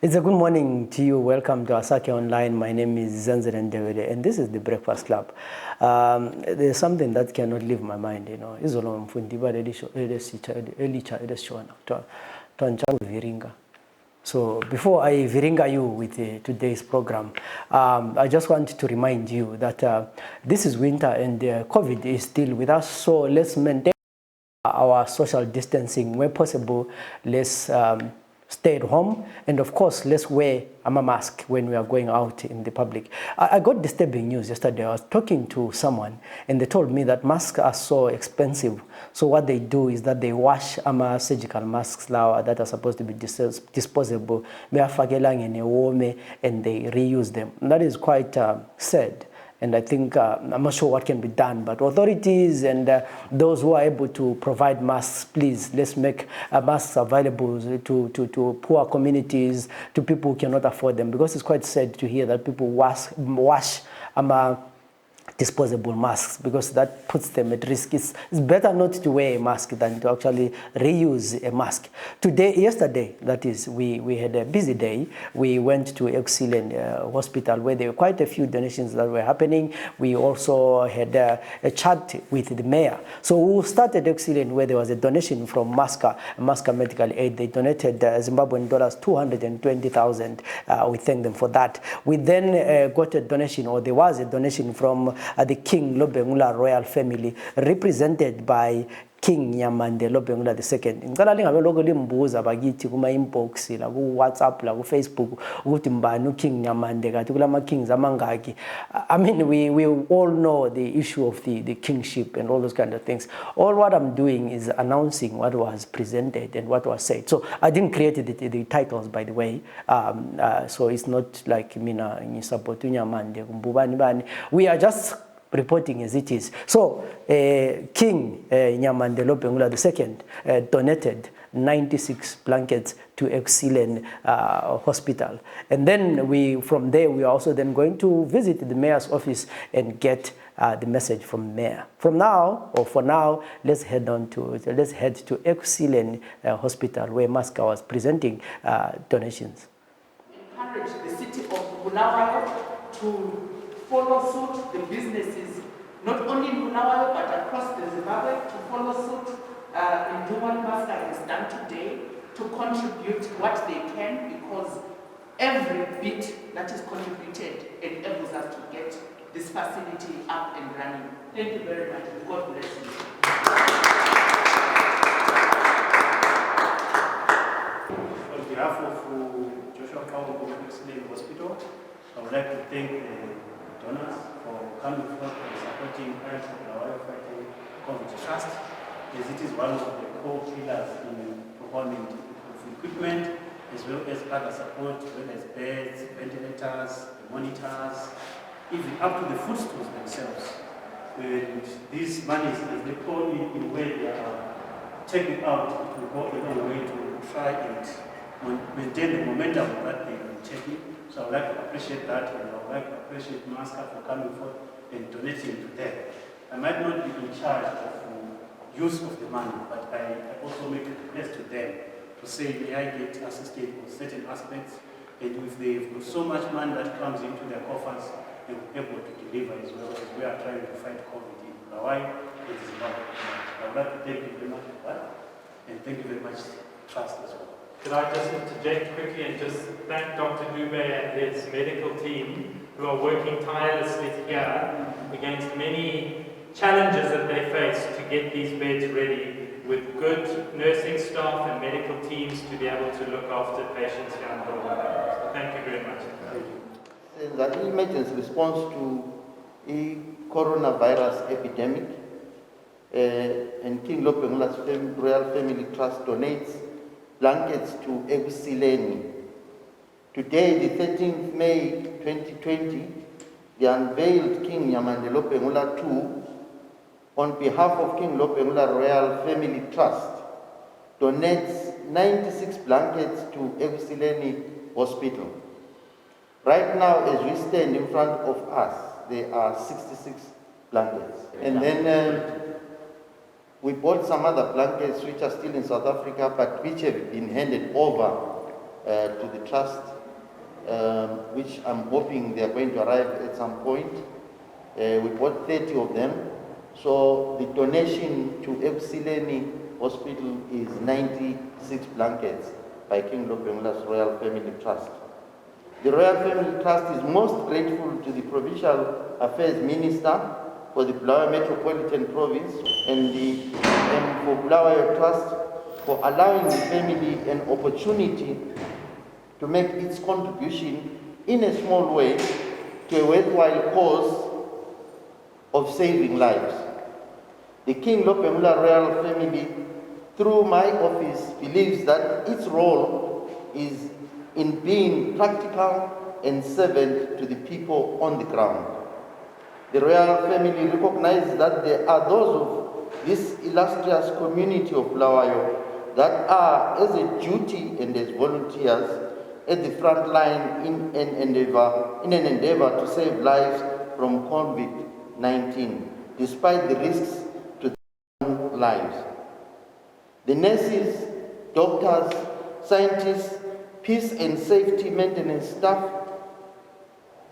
It's a good morning to you. Welcome to Asake Online. My name is Zenzele and Ndebele, and this is the Breakfast Club. There's something that cannot leave my mind, Izolo mfundiba viringa. So before I viringa you with today's program, I just want to remind you that this is winter and COVID is still with us. So let's maintain our social distancing where possible. Let's stay at home, and of course let's wear a mask when we are going out in the public. I got disturbing news yesterday. I was talking to someone and they told me that masks are so expensive, so what they do is that they wash surgical masks now that are supposed to be disposable, and they reuse them. And that is quite sad. And I think, I'm not sure what can be done, but authorities and those who are able to provide masks, please, let's make masks available to poor communities, to people who cannot afford them, because it's quite sad to hear that people wash disposable masks, because that puts them at risk. It's better not to wear a mask than to actually reuse a mask. Yesterday, that is, we had a busy day. We went to Excellent Hospital where there were quite a few donations that were happening. We also had a chat with the mayor. So we started Excellent where there was a donation from Maska Medical Aid. They donated Zimbabwean dollars 220,000. We thank them for that. We then got a donation, or there was a donation from the King Lobengula royal family, represented by King Nyamande Lobengula II. Ngicela lingabe limbuza bakithi kuma inbox la ku WhatsApp la ku Facebook ukuthi mbani King Nyamande kathi kulama kings amangaki. I mean, we all know the issue of the kingship and all those kind of things. All what I'm doing is announcing what was presented and what was said. So I didn't create the titles, by the way. So it's not like mina support Nyamande kumbubani bani. We are just reporting as it is. So King Nyamande Lobengula II donated 96 blankets to Excellent Hospital. And then from there, we are also then going to visit the mayor's office and get the message from the mayor. For now, let's head to Excellent Hospital where Maska was presenting donations. Encourage the city of Bulawayo to follow suit, the businesses, not only in Bulawayo but across the Zimbabwe, to follow suit in doing what Maska has done today, to contribute what they can, because every bit that is contributed enables us to get this facility up and running. Thank you very much. God bless you. On behalf of Joshua Kawu Excellent Hospital, I would like to thank the donors for coming forth and supporting us in our fighting COVID trust, as it is one of the core pillars in procurement of equipment, as well as other support, as well as beds, ventilators, monitors, even up to the food stores themselves. And these monies, as they pour in where they are taken out, it will go a long way to try and maintain the momentum that they've been taking. So I would like to appreciate that, and I would like to appreciate Maska for coming forth and donating to them. I might not be in charge of use of the money, but I also make a request to them to say, may I get assisted with certain aspects, and if they've got so much money that comes into their coffers, they're able to deliver as well, as we are trying to fight COVID in Hawaii. It is not. I would like to thank you very much for that, and thank you very much, Trust, as well. Could I just interject quickly and just thank Dr. Dube and his medical team who are working tirelessly here against many challenges that they face to get these beds ready with good nursing staff and medical teams to be able to look after patients here in Bulawayo. So thank you very much. The emergency response to a coronavirus epidemic, and King Lobengula's Royal Family Trust donates blankets to Egusileni. Today, the 13th May 2020, the unveiled King Nyamande Lobengula II, on behalf of King Lobengula Royal Family Trust, donates 96 blankets to Egusileni Hospital. Right now, as we stand in front of us, there are 66 blankets. And then we bought some other blankets which are still in South Africa, but which have been handed over to the trust, which I'm hoping they are going to arrive at some point. We bought 30 of them. So the donation to Ekuseni Hospital is 96 blankets by King Lopengula's Royal Family Trust. The Royal Family Trust is most grateful to the Provincial Affairs Minister for the Bulawayo Metropolitan Province and for Bulawayo Trust for allowing the family an opportunity to make its contribution in a small way to a worthwhile cause of saving lives. The King Lopengula Royal Family, through my office, believes that its role is in being practical and servant to the people on the ground. The Royal Family recognizes that there are those of this illustrious community of Bulawayo that are, as a duty and as volunteers, at the front line in an endeavor to save lives from COVID-19, despite the risks to their own lives. The nurses, doctors, scientists, peace and safety maintenance staff,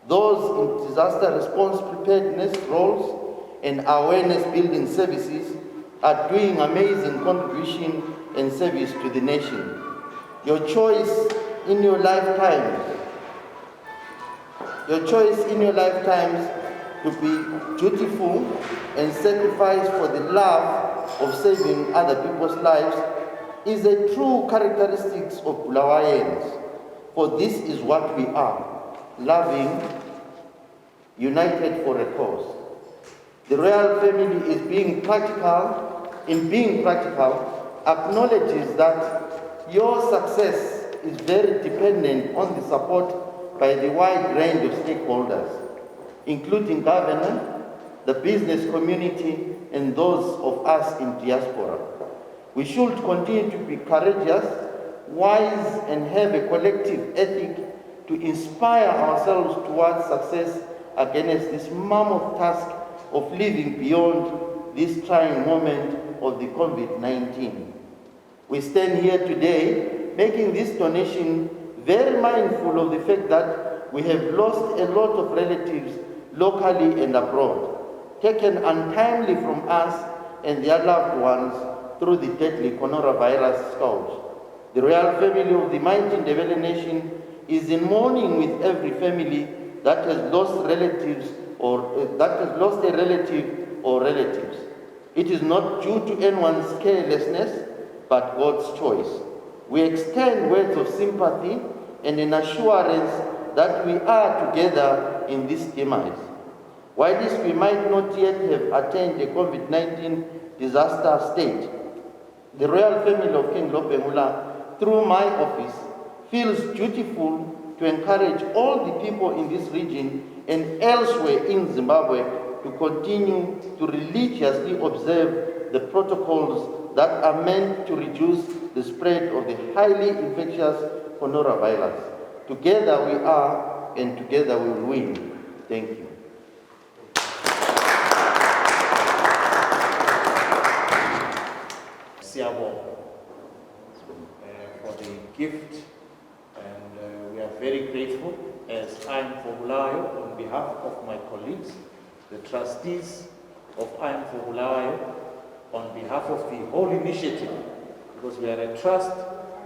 those in disaster response preparedness roles and awareness building services are doing amazing contribution and service to the nation. Your choice in your lifetimes to be dutiful and sacrifice for the love of saving other people's lives is a true characteristic of Bulawayans, for this is what we are, loving, united for a cause. The Royal Family is being practical, acknowledges that your success is very dependent on the support by the wide range of stakeholders, including government, the business community, and those of us in diaspora. We should continue to be courageous, wise, and have a collective ethic to inspire ourselves towards success against this mammoth task of living beyond this trying moment of the COVID-19. We stand here today making this donation very mindful of the fact that we have lost a lot of relatives locally and abroad, taken untimely from us and their loved ones through the deadly coronavirus scourge. The Royal Family of the mighty Ndebele nation is in mourning with every family that has lost relatives or that has lost a relative or relatives. It is not due to anyone's carelessness, but God's choice. We extend words of sympathy and an assurance that we are together in this demise. While this we might not yet have attained a COVID-19 disaster state, the Royal Family of King Lopengula, through my office, feels dutiful to encourage all the people in this region and elsewhere in Zimbabwe to continue to religiously observe the protocols that are meant to reduce the spread of the highly infectious coronavirus. Together we are, and together we will win. Thank you. For the gift, and we are very grateful as I'm for Bulawayo on behalf of my colleagues, the trustees of I'm for Bulawayo, on behalf of the whole initiative, because we are a trust,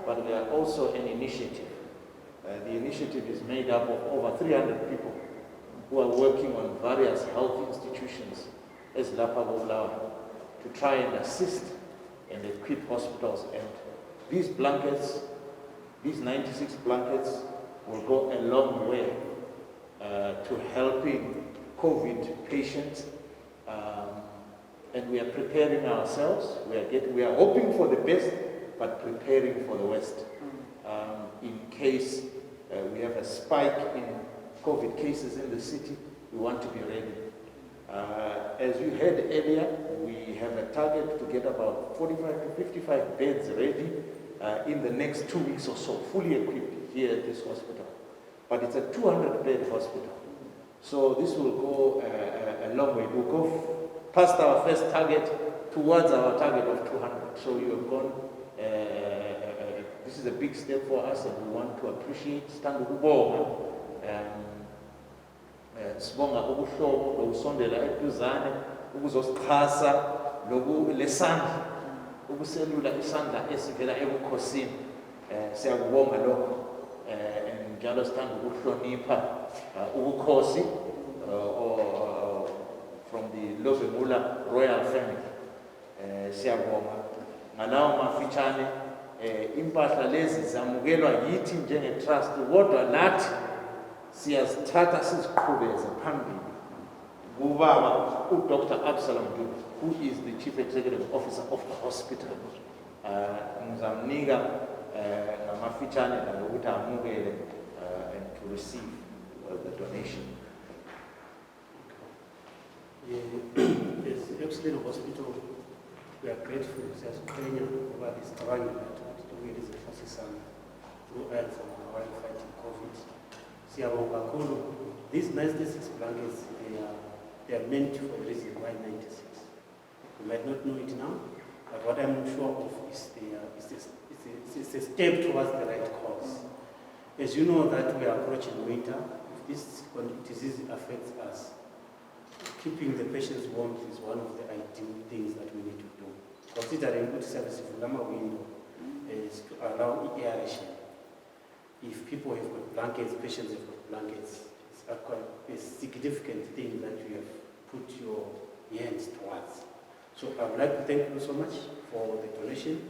but we are also an initiative. The initiative is made up of over 300 people who are working on various health institutions as Lapa Bulawayo to try and assist and equip hospitals. And these blankets, these 96 blankets, will go a long way to helping COVID patients. And we are preparing ourselves. We are hoping for the best, but preparing for the worst. In case we have a spike in COVID cases in the city, we want to be ready. As you heard earlier, we have a target to get about 45 to 55 beds ready in the next 2 weeks or so, fully equipped here at this hospital. But it's a 200-bed hospital. So this will go a long way. We'll go past our first target towards our target of 200. So you have gone, this is a big step for us and we want to appreciate. Stand ukubonga. Sibonga ubuhlobo lokusondela eduzane ukuzosichasa loku lesandla ukuselula isandla esivela ebukhosini. Siyakubonga lokho. Njalo sithanda ukuhlonipha ubukhosi from the Lovemula royal family. Siyabonga ngalawo mafitshane impahla lezi zamukelwa yithi njenge-trust kodwa nathi siyazithatha siziqhubeze phambili kubaba uDr. Absalom Ndebele, who is the Chief Executive Officer of the hospital. Ngizamnika ngamafitshane la ukuthi amukele and to receive the donation. As Excellent Hospital, we are grateful as Kenya over this struggle that we is a fascism through while fighting COVID. Siyabonga kakhulu. These 96 blankets, they are meant for a reason why 96. You might not know it now, but what I'm sure of is it's a step towards the right cause. As you know that we are approaching winter, if this disease affects us, keeping the patients warm is one of the ideal things that we need to do. Considering good service from our window is to allow aeration. If people have got blankets, patients have got blankets, it's quite a significant thing that you have put your hands towards. So I would like to thank you so much for the donation.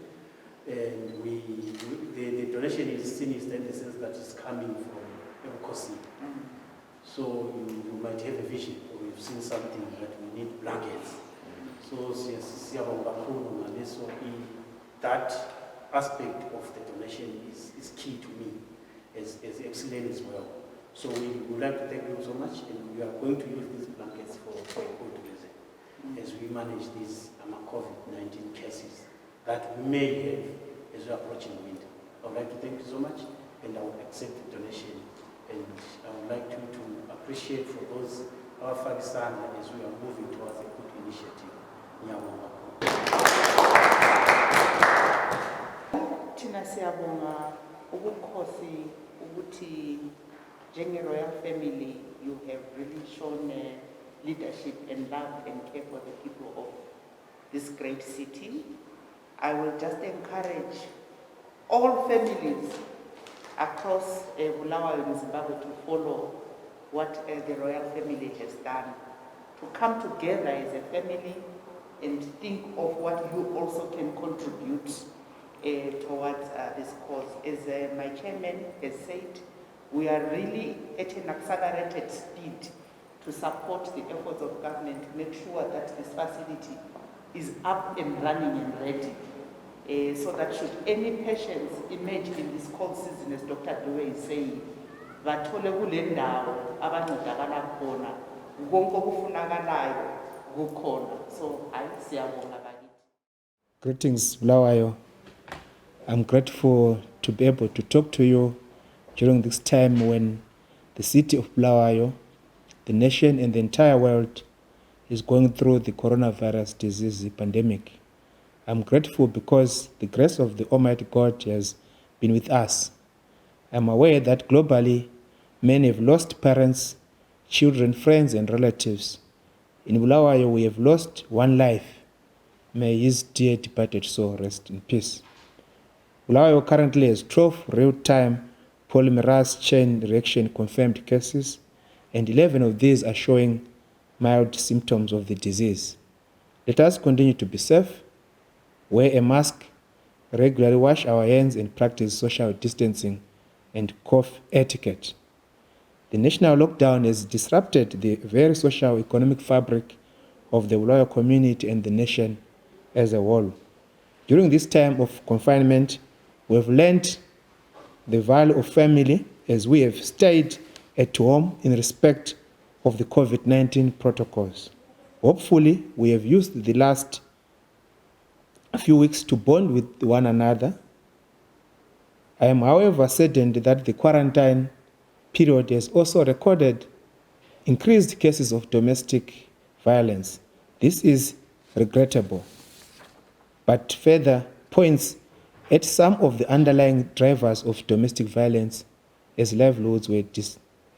And the donation is seen in the sense that it's coming from Kosi. So you might have a vision or you've seen something that we need blankets. So that aspect of the donation is key to me as excellent as well. So we would like to thank you so much, and we are going to use these blankets for a good reason as we manage these COVID-19 cases that we may have as we are approaching winter. I would like to thank you so much, and I would accept the donation. And I would like you to appreciate for those our Pakistan as we are moving towards a good initiative. Thina siyabonga ubukhosi ukuthi njenge-royal family you have really shown leadership and love and care for the people of this great city. I will just encourage all families across Bulawayo and Zimbabwe to follow what the royal family has done, to come together as a family and think of what you also can contribute towards this cause. As my chairman has said, we are really at an accelerated speed to support the efforts of government to make sure that this facility is up and running and ready. So that should any patients emerge in this cold season, as Dr. Ndebele is saying, bathole kule ndawo abancedakala khona konke okufunakalayo kukhona. So siyabonga bakithi. Greetings, Bulawayo. I'm grateful to be able to talk to you during this time when the city of Bulawayo, the nation and the entire world is going through the coronavirus disease pandemic. I'm grateful because the grace of the Almighty God has been with us. I'm aware that globally, many have lost parents, children, friends, and relatives. In Bulawayo, we have lost one life. May his dear departed soul rest in peace. Bulawayo currently has 12 real-time polymerase chain reaction confirmed cases, and 11 of these are showing mild symptoms of the disease. Let us continue to be safe, wear a mask, regularly wash our hands, and practice social distancing and cough etiquette. The national lockdown has disrupted the very social economic fabric of the Bulawayo community and the nation as a whole. During this time of confinement, we have learned the value of family as we have stayed at home in respect of the COVID-19 protocols. Hopefully, we have used the last few weeks to bond with one another. I am, however, saddened that the quarantine period has also recorded increased cases of domestic violence. This is regrettable, but further points at some of the underlying drivers of domestic violence as livelihoods were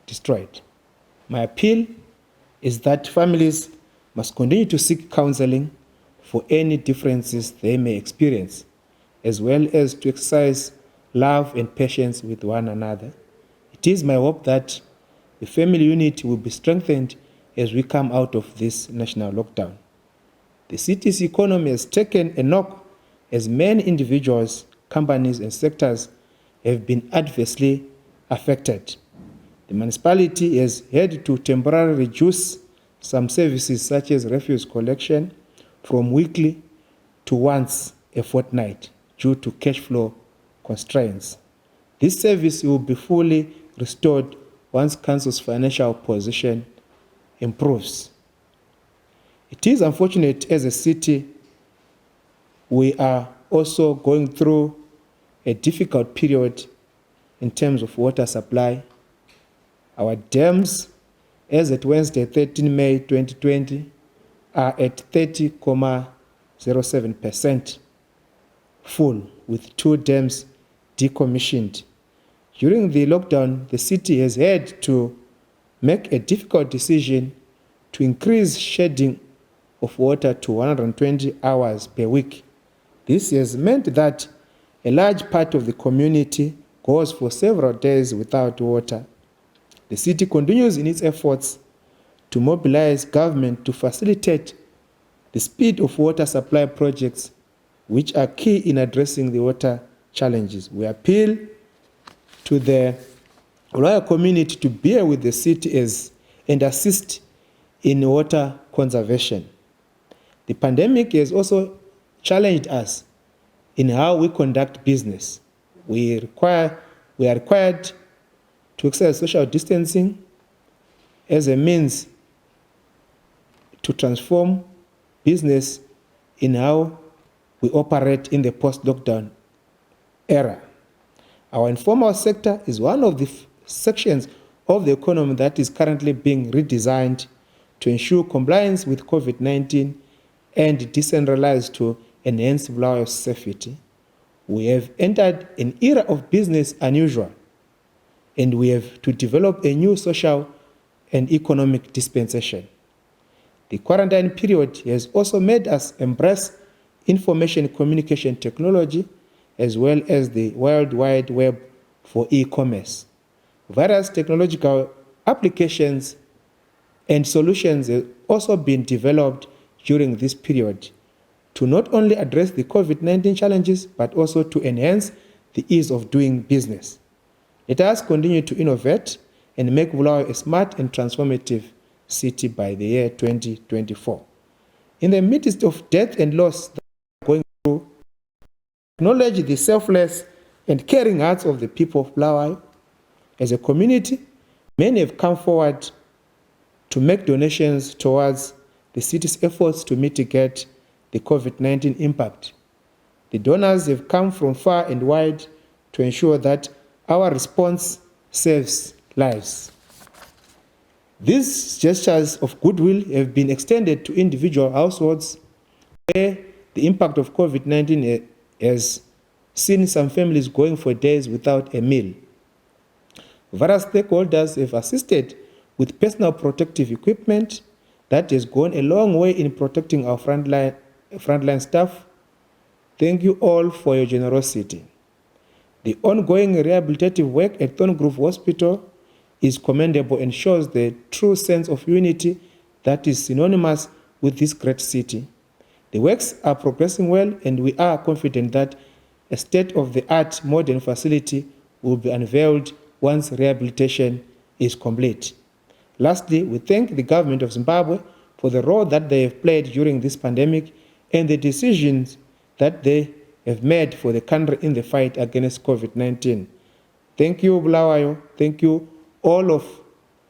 destroyed. My appeal is that families must continue to seek counseling for any differences they may experience, as well as to exercise love and patience with one another. It is my hope that the family unity will be strengthened as we come out of this national lockdown. The city's economy has taken a knock as many individuals, companies, and sectors have been adversely affected. The municipality has had to temporarily reduce some services such as refuse collection from weekly to once a fortnight due to cash flow constraints. This service will be fully restored once council's financial position improves. It is unfortunate as a city we are also going through a difficult period in terms of water supply. Our dams, as at Wednesday, 13 May 2020, are at 30.07% full, with 2 dams decommissioned. During the lockdown, the city has had to make a difficult decision to increase shedding of water to 120 hours per week. This has meant that a large part of the community goes for several days without water. The city continues in its efforts to mobilize government to facilitate the speed of water supply projects, which are key in addressing the water challenges. We appeal to the royal community to bear with the city and assist in water conservation. The pandemic has also challenged us in how we conduct business. We are required to exercise social distancing as a means to transform business in how we operate in the post-lockdown era. Our informal sector is one of the sections of the economy that is currently being redesigned to ensure compliance with COVID-19 and decentralized to enhance Bulawayo's safety. We have entered an era of business unusual, and we have to develop a new social and economic dispensation. The quarantine period has also made us embrace information communication technology as well as the World Wide Web for e-commerce. Various technological applications and solutions have also been developed during this period to not only address the COVID-19 challenges, but also to enhance the ease of doing business. Let us continue to innovate and make Bulawayo a smart and transformative city by the year 2024. In the midst of death and loss that we are going through, acknowledge the selfless and caring hearts of the people of Bulawayo. As a community, many have come forward to make donations towards the city's efforts to mitigate the COVID-19 impact. The donors have come from far and wide to ensure that our response saves lives. These gestures of goodwill have been extended to individual households where the impact of COVID-19 has seen some families going for days without a meal. Various stakeholders have assisted with personal protective equipment that has gone a long way in protecting our frontline staff. Thank you all for your generosity. The ongoing rehabilitative work at Thorn Grove Hospital is commendable and shows the true sense of unity that is synonymous with this great city. The works are progressing well, and we are confident that a state-of-the-art modern facility will be unveiled once rehabilitation is complete. Lastly, we thank the government of Zimbabwe for the role that they have played during this pandemic and the decisions that they have made for the country in the fight against COVID-19. Thank you, Bulawayo. Thank you, all of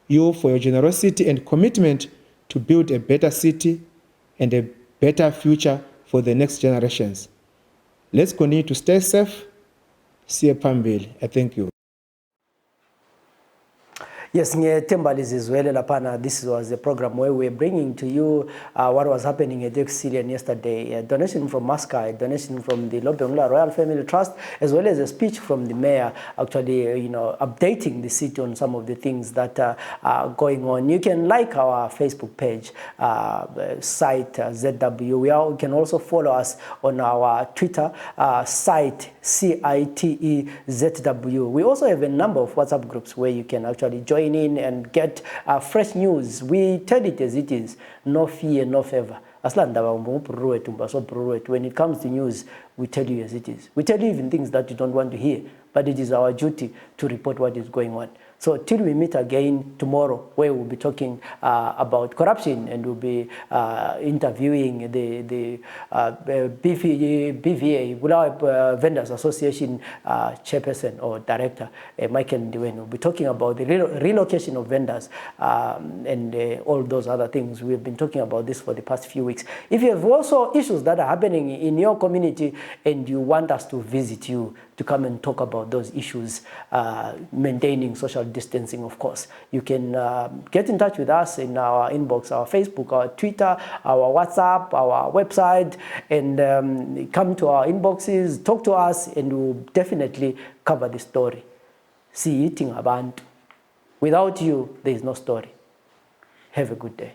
you, for your generosity and commitment to build a better city and a better future for the next generations. Let's continue to stay safe. See you, Pambil. I thank you. Yes, ngiyethemba lizizwele laphana. This was a program where we're bringing to you what was happening at the Exilian yesterday. A donation from Masca, a donation from the Lobengula Royal Family Trust, as well as a speech from the mayor, actually, you know, updating the city on some of the things that are going on. You can like our Facebook page, site ZW. You can also follow us on our Twitter site, CITEZW. We also have a number of WhatsApp groups where you can actually join in and get fresh news. We tell it as it is, no fear, no favor. When it comes to news, we tell you as it is. We tell you even things that you don't want to hear, but it is our duty to report what is going on. So till we meet again tomorrow, where we'll be talking about corruption, and we'll be interviewing the BVA, Bulawayo Vendors Association chairperson or director, Michael Ndebele. We'll be talking about the relocation of vendors and all those other things. We've been talking about this for the past few weeks. If you have also issues that are happening in your community and you want us to visit you to come and talk about those issues, maintaining social distancing, of course, you can get in touch with us in our inbox, our Facebook, our Twitter, our WhatsApp, our website, and come to our inboxes, talk to us, and we'll definitely cover the story. See, eating abantu. Without you, there is no story. Have a good day.